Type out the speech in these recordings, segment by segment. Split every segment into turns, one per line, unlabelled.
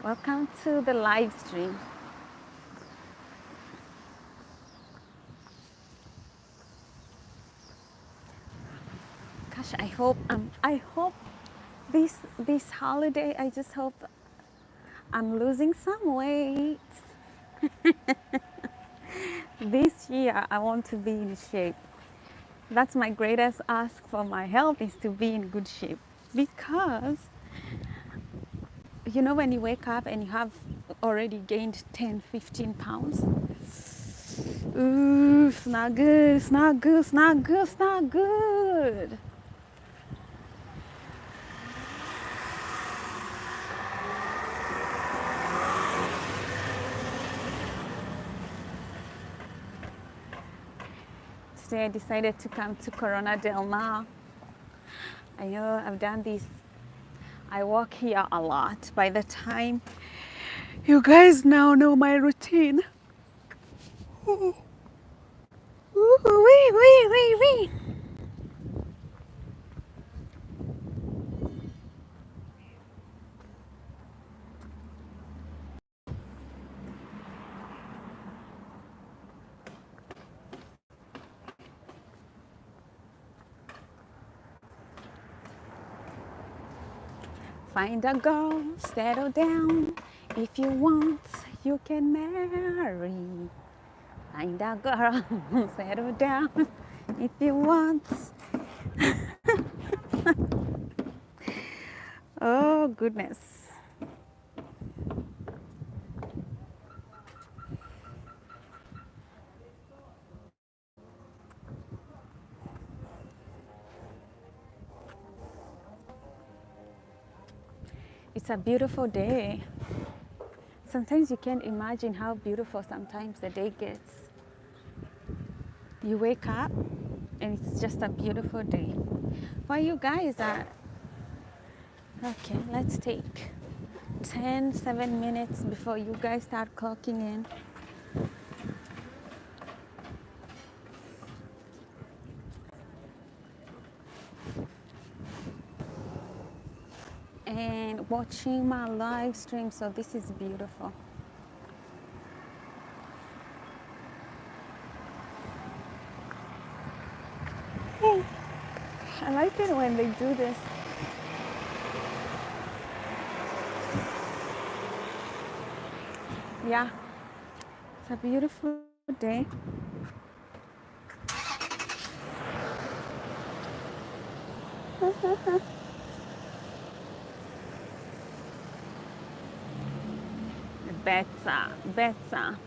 Welcome to the live stream. Gosh, I hope this holiday, I just hope I'm losing some weight. This year I want to be in shape. That's my greatest ask for my health, is to be in good shape. Because you know, when you wake up and you have already gained 10, 15 pounds, ooh, it's not good, it's not good, it's not good, it's not good. Today I decided to come to Corona del Mar. I know I've done this. I walk here a lot. By the time you guys now know my routine. Ooh, wee, wee, wee, wee. Find a girl, settle down. If you want, you can marry. Find a girl, settle down. If you want. Oh, goodness. It's a beautiful day. Sometimes you can't imagine how beautiful sometimes the day gets. You wake up and it's just a beautiful day. While you guys are, okay, let's take 7 minutes before you guys start clocking in. And watching my live stream, so this is beautiful. I like it when they do this. Yeah, it's a beautiful day. Better.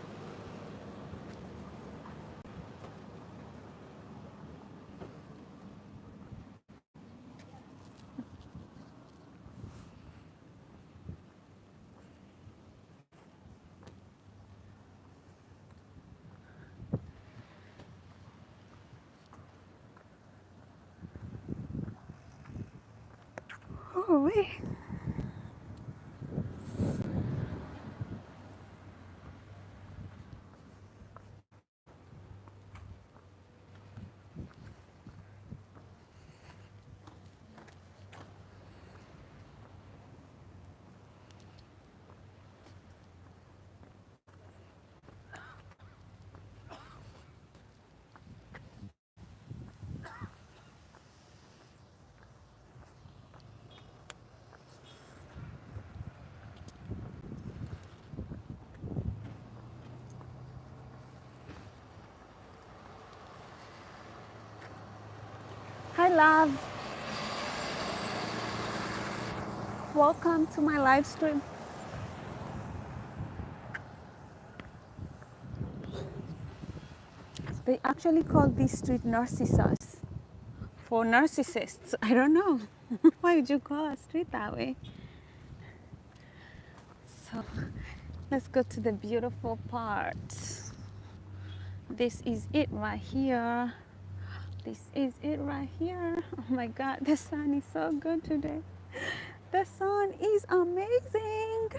Oh, wait. Hi, love. Welcome to my live stream. They actually call this street Narcissus for narcissists. I don't know. Why would you call a street that way? So let's go to the beautiful part. This is it right here. This is it right here. Oh my God, the sun is so good today. The sun is amazing.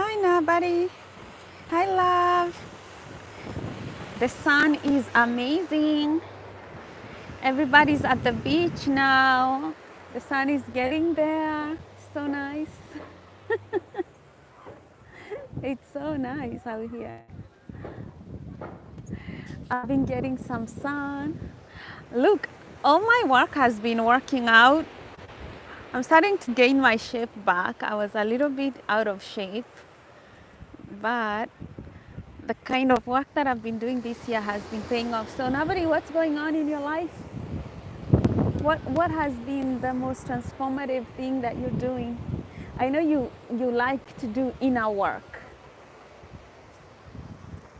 Hi, nobody. Hi, love. The sun is amazing. Everybody's at the beach now. The sun is getting there. So nice. It's so nice out here. I've been getting some sun. Look, all my work has been working out. I'm starting to gain my shape back. I was a little bit out of shape, but the kind of work that I've been doing this year has been paying off. So, nobody, what's going on in your life? What has been the most transformative thing that you're doing? I know you like to do inner work.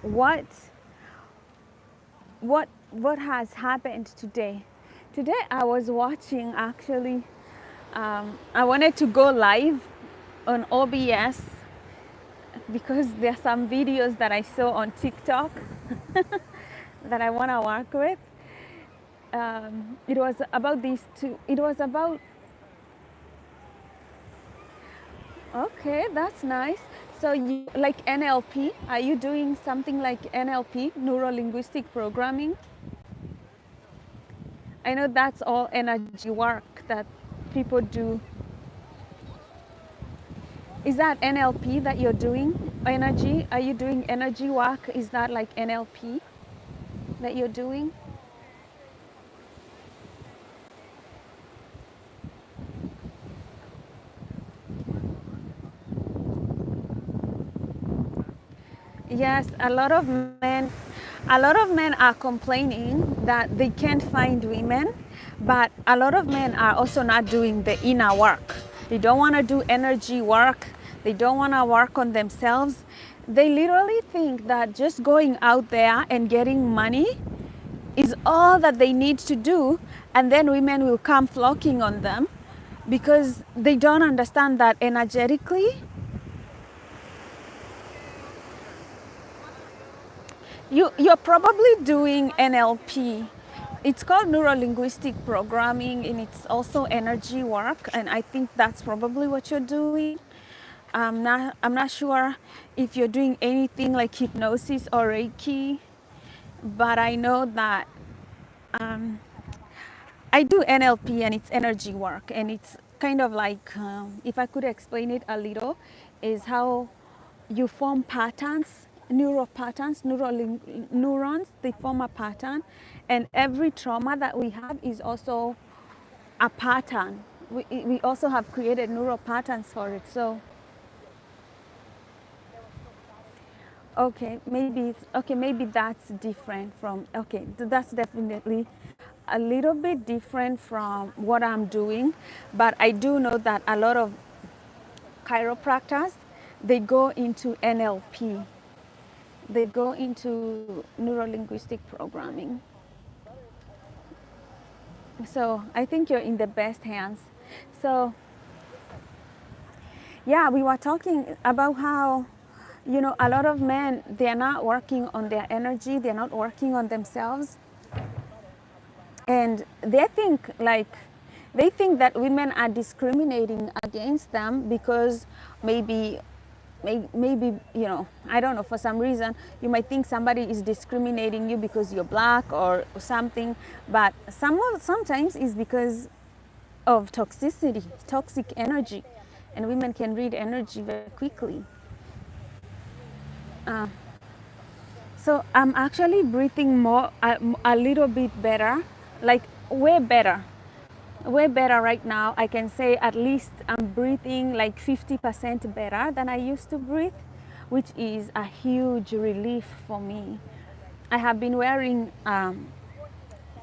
What what has happened today? Today I was watching actually. I wanted to go live on OBS because there are some videos that I saw on TikTok that I want to work with. It was about these two. It was about, okay, that's nice. So you like NLP? Are you doing something like NLP, neuro linguistic programming? I know that's all energy work that people do. Is that NLP that you're doing? Energy? Are you doing energy work? Is that like NLP that you're doing? Yes, a lot of men are complaining that they can't find women, but a lot of men are also not doing the inner work. They don't want to do energy work. They don't want to work on themselves. They literally think that just going out there and getting money is all that they need to do, and then women will come flocking on them because they don't understand that energetically you're probably doing NLP. It's called neuro linguistic programming, and it's also energy work. And I think that's probably what you're doing. I'm not sure if you're doing anything like hypnosis or Reiki, but I know that I do NLP, and it's energy work, and it's kind of like, if I could explain it a little, is how you form patterns, neural patterns, neurons, they form a pattern, and every trauma that we have is also a pattern. We also have created neural patterns for it. So, maybe that's different from, that's definitely a little bit different from what I'm doing, but I do know that a lot of chiropractors, they go into NLP, they go into neuro-linguistic programming. So I think you're in the best hands. So yeah, we were talking about how, a lot of men, they're not working on their energy, they're not working on themselves, and they think that women are discriminating against them because maybe I don't know, for some reason you might think somebody is discriminating you because you're black or something, but sometimes it's because of toxicity, toxic energy, and women can read energy very quickly. So I'm actually breathing more, a little bit better, like way better right now. I can say at least I'm breathing like 50% better than I used to breathe, which is a huge relief for me. I have been wearing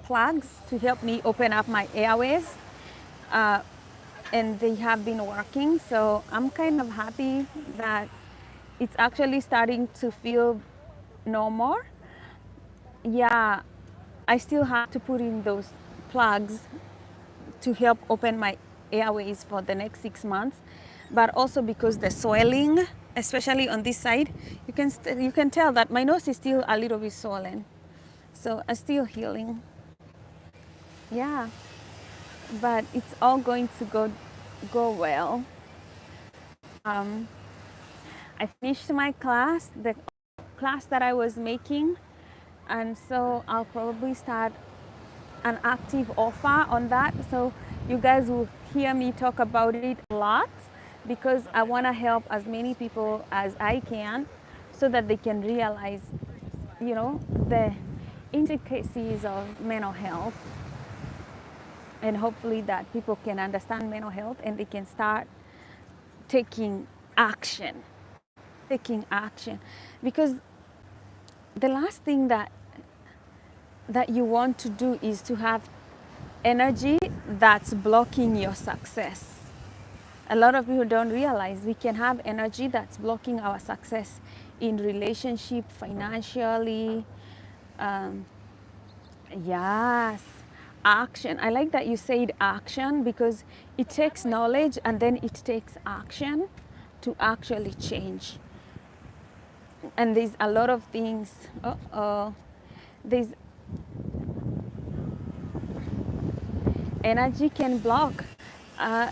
plugs to help me open up my airways, and they have been working. So I'm kind of happy that it's actually starting to feel normal. Yeah, I still have to put in those plugs to help open my airways for the next 6 months, but also because the swelling, especially on this side, you can tell that my nose is still a little bit swollen. So I'm still healing. Yeah, but it's all going to go well. I finished my class, the class that I was making, and so I'll probably start an active offer on that. So you guys will hear me talk about it a lot because I want to help as many people as I can so that they can realize, the intricacies of mental health, and hopefully that people can understand mental health and they can start taking action. Taking action. Because the last thing that you want to do is to have energy that's blocking your success. A lot of people don't realize we can have energy that's blocking our success in relationship, financially. Um, yes, action. I like that you said action because it takes knowledge and then it takes action to actually change. And there's a lot of things. There's energy can block. Uh,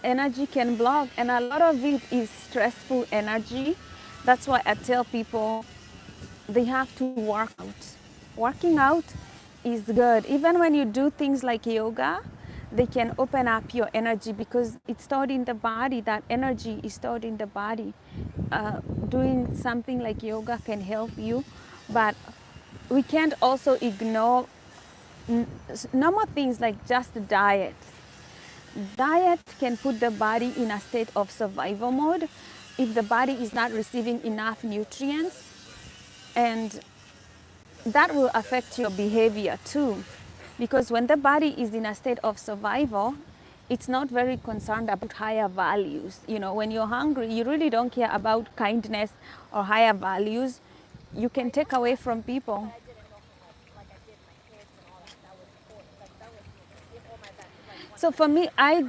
Energy can block, and a lot of it is stressful energy. That's why I tell people they have to work out. Working out is good. Even when you do things like yoga, they can open up your energy because it's stored in the body. That energy is stored in the body. Doing something like yoga can help you, but we can't also ignore normal things like just diet. Diet can put the body in a state of survival mode if the body is not receiving enough nutrients, and that will affect your behavior too. Because when the body is in a state of survival, it's not very concerned about higher values. When you're hungry, you really don't care about kindness or higher values. You can take away from people. So for me, I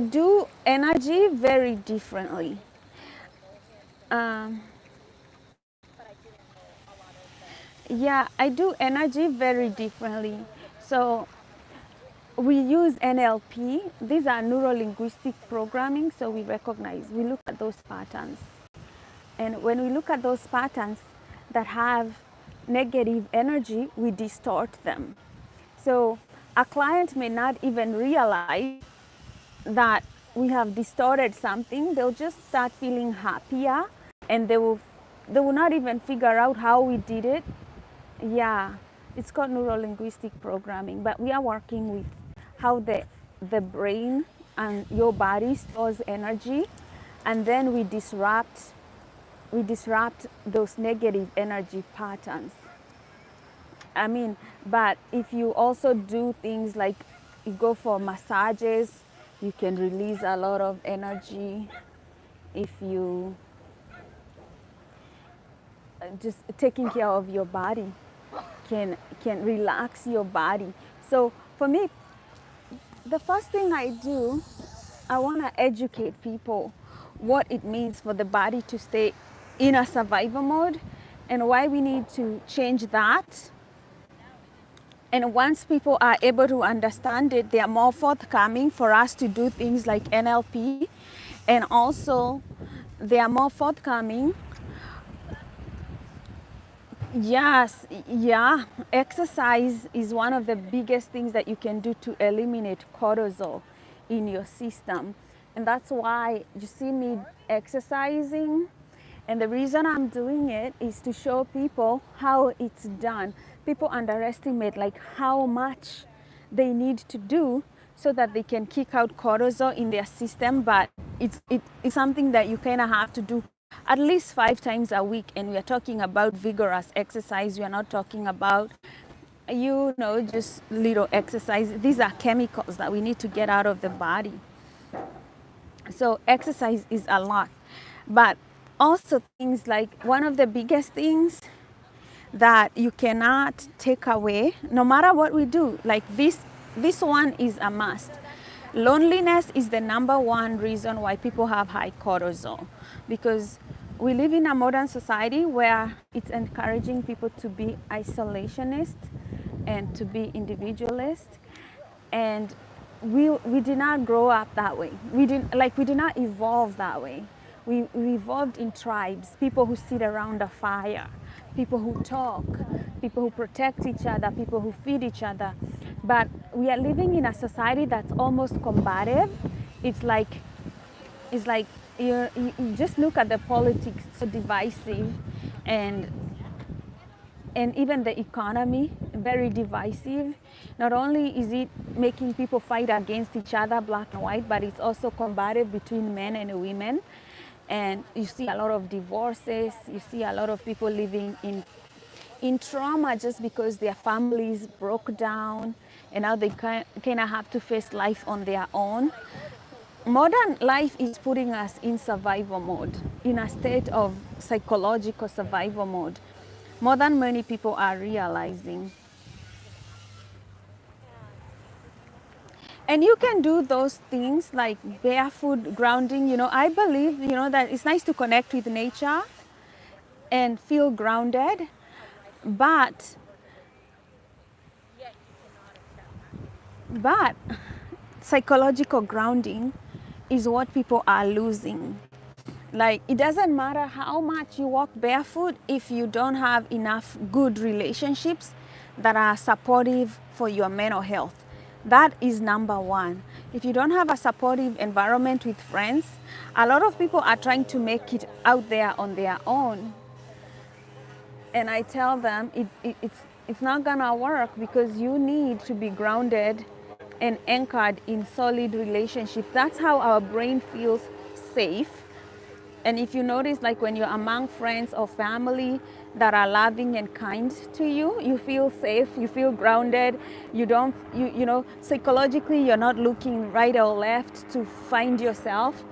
do energy very differently. Um, yeah, I do energy very differently. So we use NLP. These are neuro-linguistic programming. So we look at those patterns. And when we look at those patterns that have negative energy, we distort them. So a client may not even realize that we have distorted something. They'll just start feeling happier, and they will not even figure out how we did it. Yeah, it's called neuro-linguistic programming, but we are working with how the brain and your body stores energy, and then we disrupt those negative energy patterns. But if you also do things like you go for massages, you can release a lot of energy. If you just taking care of your body can relax your body. So for me, the first thing I do, I want to educate people what it means for the body to stay in a survival mode and why we need to change that. And once people are able to understand it, they are more forthcoming for us to do things like NLP. And also, they are more forthcoming. Yes, yeah. Exercise is one of the biggest things that you can do to eliminate cortisol in your system. And that's why you see me exercising. And the reason I'm doing it is to show people how it's done. People underestimate like how much they need to do so that they can kick out cortisol in their system, but it's something that you kind of have to do at least 5 times a week. And we are talking about vigorous exercise. We are not talking about just little exercise. These are chemicals that we need to get out of the body. So exercise is a lot. But also things like, one of the biggest things that you cannot take away, no matter what we do, like this one is a must. Loneliness is the number one reason why people have high cortisol, because we live in a modern society where it's encouraging people to be isolationist and to be individualist. And we did not grow up that way. We did not evolve that way. We evolved in tribes, people who sit around a fire, people who talk, people who protect each other, people who feed each other. But we are living in a society that's almost combative. It's like you just look at the politics, so divisive, and even the economy, very divisive. Not only is it making people fight against each other, black and white, but it's also combative between men and women. And you see a lot of divorces, you see a lot of people living in trauma just because their families broke down and now they kind of have to face life on their own. Modern life is putting us in survival mode, in a state of psychological survival mode, more than many people are realizing. And you can do those things like barefoot grounding. I believe, that it's nice to connect with nature and feel grounded, but psychological grounding is what people are losing. Like, it doesn't matter how much you walk barefoot if you don't have enough good relationships that are supportive for your mental health. That is number one. If you don't have a supportive environment with friends, a lot of people are trying to make it out there on their own. And I tell them it's not gonna work, because you need to be grounded and anchored in solid relationships. That's how our brain feels safe. And if you notice, like when you're among friends or family that are loving and kind to you, you feel safe, you feel grounded, psychologically you're not looking right or left to find yourself.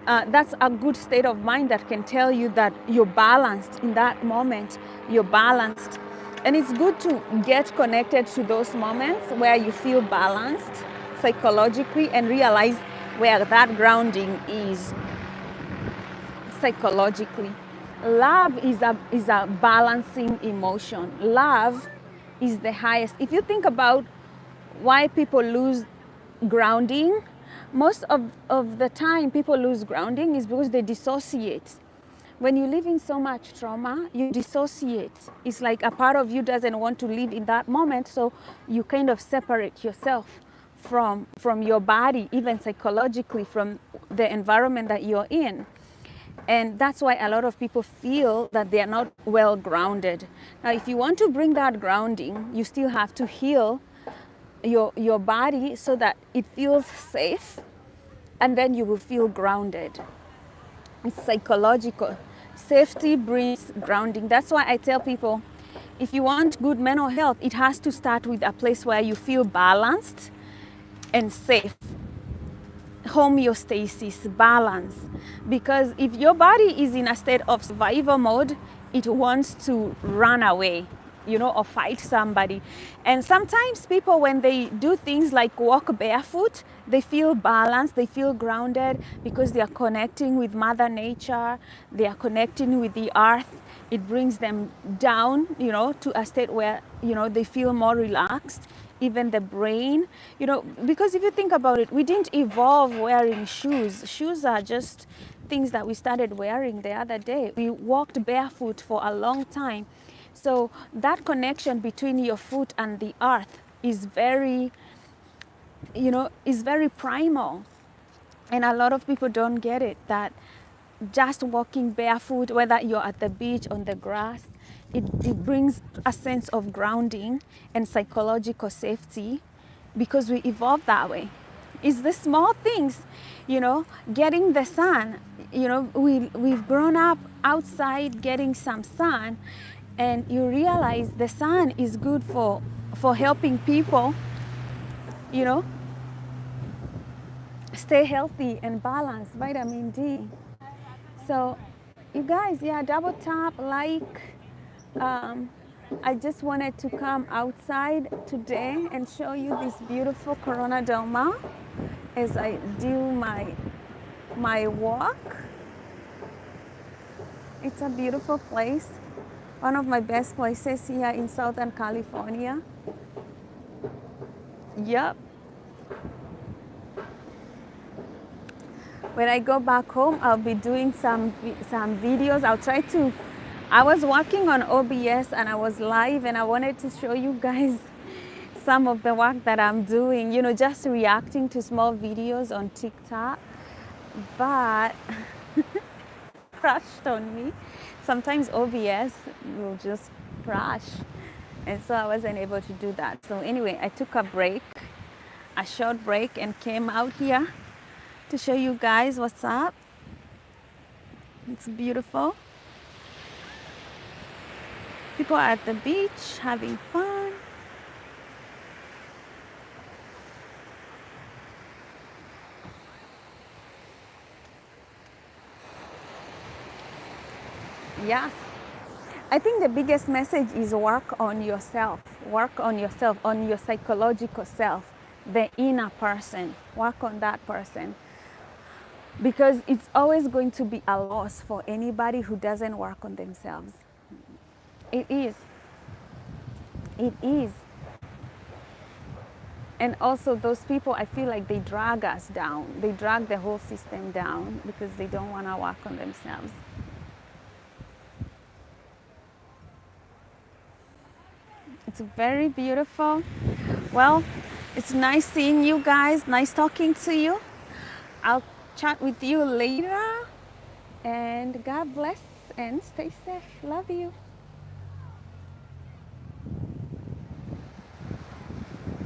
That's a good state of mind that can tell you that you're balanced in that moment, you're balanced. And it's good to get connected to those moments where you feel balanced psychologically and realize where that grounding is psychologically. Love is a balancing emotion. Love is the highest. If you think about why people lose grounding, most of the time people lose grounding is because they dissociate. When you live in so much trauma, you dissociate. It's like a part of you doesn't want to live in that moment, so you kind of separate yourself from your body, even psychologically, from the environment that you're in. And that's why a lot of people feel that they are not well grounded. Now, if you want to bring that grounding, you still have to heal your body so that it feels safe, and then you will feel grounded. It's psychological. Safety brings grounding. That's why I tell people, if you want good mental health, it has to start with a place where you feel balanced and safe. Homeostasis, balance. Because if your body is in a state of survival mode, it wants to run away, or fight somebody. And sometimes people, when they do things like walk barefoot, they feel balanced, they feel grounded, because they are connecting with Mother Nature, they are connecting with the earth. It brings them down, to a state where, they feel more relaxed. Even the brain, because if you think about it, we didn't evolve wearing shoes. Shoes are just things that we started wearing the other day. We walked barefoot for a long time. So that connection between your foot and the earth is very, is very primal. And a lot of people don't get it, that just walking barefoot, whether you're at the beach, on the grass, it brings a sense of grounding and psychological safety, because we evolved that way. It's the small things, getting the sun. We've grown up outside getting some sun, and you realize the sun is good for helping people, stay healthy and balanced, vitamin D. So you guys, double tap, like. I just wanted to come outside today and show you this beautiful Corona del Mar as I do my walk. It's a beautiful place, one of my best places here in Southern California. Yep. when I go back home, I'll be doing some videos. I was working on OBS and I was live and I wanted to show you guys some of the work that I'm doing, you know, just reacting to small videos on TikTok, but crashed on me. Sometimes OBS will just crash, and so I wasn't able to do that. So anyway, I took a short break, and came out here to show you guys what's up. It's beautiful. People are at the beach having fun. Yes. I think the biggest message is work on yourself, on your psychological self, the inner person. Work on that person. Because it's always going to be a loss for anybody who doesn't work on themselves. It is. It is. And also those people, I feel like they drag us down. They drag the whole system down because they don't want to work on themselves. It's very beautiful. Well, it's nice seeing you guys. Nice talking to you. I'll chat with you later. And God bless and stay safe. Love you.